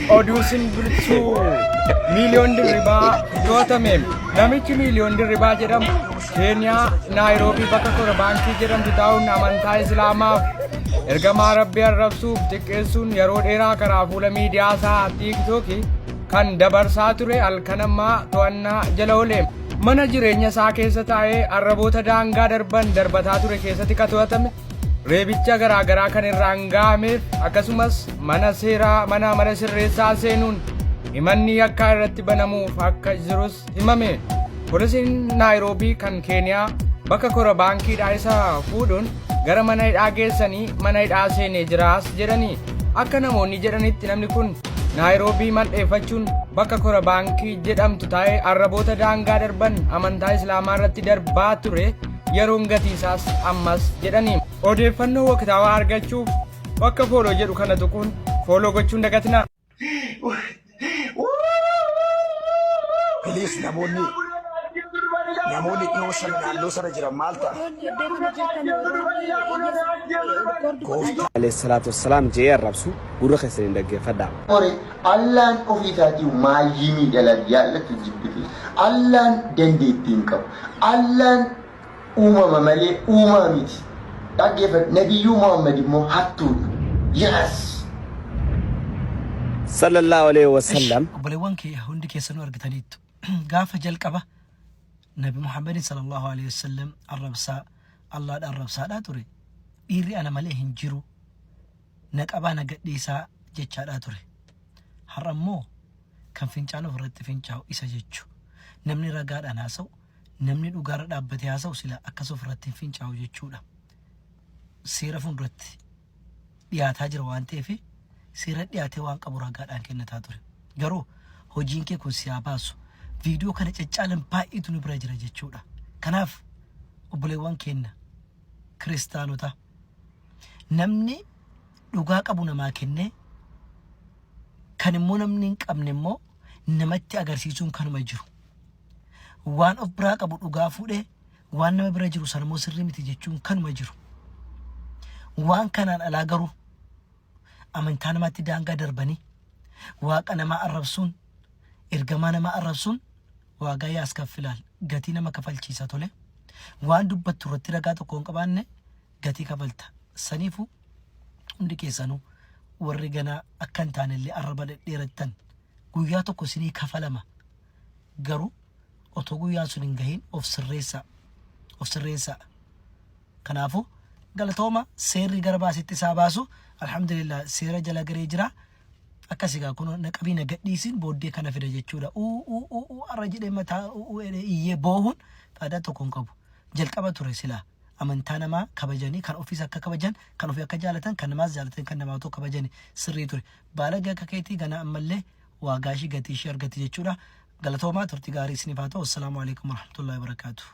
Oduusin bulchuu miiliyoon dirribaa to'atame namichi miiliyoon dirribaa jedhamu Keeniyaa Naayiroobii bakka kora baankii jedhamtu taa'uun amantaa Islaamaaf ergamaa Rabbii arrabsuuf xiqqeessuun yeroo dheeraa karaa fuula miidiyaa isaa TikTokii kan dabarsaa ture halkan ammaa to'annaa jala oole. Mana jireenya isaa keessa taa'ee arraboota daangaa darbataa ture keessatti kan to'atame. Reebicha garaagaraa kan irraan ga'ameef akkasumas mana sirreessaa seenuun himanni yakkaa irratti banamuuf akka jirus himame. Poolisiin Naayiroobii kan Keeniyaa bakka kora baankiidhaa isa fuudhuun gara mana hidhaa geessanii mana hidhaa seenee jiraas jedhanii. Akka namoonni jedhanitti namni kun Naayiroobii mandheeffachuun bakka kora baankii jedhamtu taa'ee arraboota daangaa darban amantaa Islaamaa irratti darbaa ture. Yeroon gatii isaas ammas jedhanii. Odeeffannoo waqtaawaa argachuuf bakka fooloo jedhu kana tuquun fooloo gochuun dagatinaa. Please namoonni dhiyoo sana naannoo sana jiran maal ta'a? Alayhi salaatu wassalaam jee arrabsu gurra keessaniin dhaggeeffadhaa. Allaan ofii isaatii maayyimii dalagee jaallatu jibbite. Allaan dandeettiin qabu. Allaan uumama malee uumaa miti. Dhaggeeffadhu Nabiyyuu Muhammad immoo hattuudha. Yes. Sallallahu alayhi wa sallam. Obboleewwan kee hundi keessanuu argitaniittu. Gaafa jalqaba Nabi Muhammad sallallahu alayhi wa sallam Allaadhaan arrabsaadhaa ture. Dhiirri ana malee hin jiru. Naqabaa na gadhiisaa jechaadhaa ture. Har'a immoo kan fincaan ofirratti fincaa'u isa jechuu. Namni ragaadhaan haasa'u, namni dhugaarra dhaabbatee haasa'u sila akkas ofirratti fincaa'u jechuudha. Seera fuulduratti dhiyaataa jira waan ta'eef seera dhiyaatee waan qabu ragaadhaan kennataa ture. Garuu hojiin kee kun siyaa baasu viidiyoo kana caccaalan baay'eetu nu bira jira jechuudha. Kanaaf obboleewwan keenya kiristaanota namni dhugaa qabu namaa kennee kan immoo namni hin qabne immoo namatti agarsiisuun kanuma jiru. Waan of biraa qabu dhugaa fuudhee waan nama bira jiru sana immoo sirrii miti jechuun kanuma jiru. Waan kanaan alaa garuu amantaa namaatti daangaa darbanii waaqa namaa arrabsuun ergamaa namaa arrabsuun waagaa yaas kaffilaal gatii nama kafalchiisa tole. Waan dubbattu irratti ragaa tokko hin qabaanne gatii kafalta. Saniifuu hundi keessanuu warri ganaa akka hin taanellee arraba dhedheerattan guyyaa tokko isinii kafalama. Garuu otoo guyyaan sun hin gahin of sirreessaa. Kanaafuu galatooma seerri gara baasitti isaa baasu alhamdulillah seera jala garee jira. Akkasigaa kun naqabii na gadhiisin booddee kana fida jechuudha. Arra jedhee mataa iyyee boohuun faayidaa tokko hin qabu. Jalqaba ture silaa amantaa namaa kabajanii kan ofiis akka kabajan kan ofii akka jaalatan kan namaas jaalatan kan namaa otoo kabajanii sirrii ture. Baalagaa akka keetii ganaa ammallee waa gaashii gatii ishee argati jechuudha. Galatoomaa turtii gaarii isiniif haa ta'u. Assalaamu alaikum warahmatullahi wabarakatuh.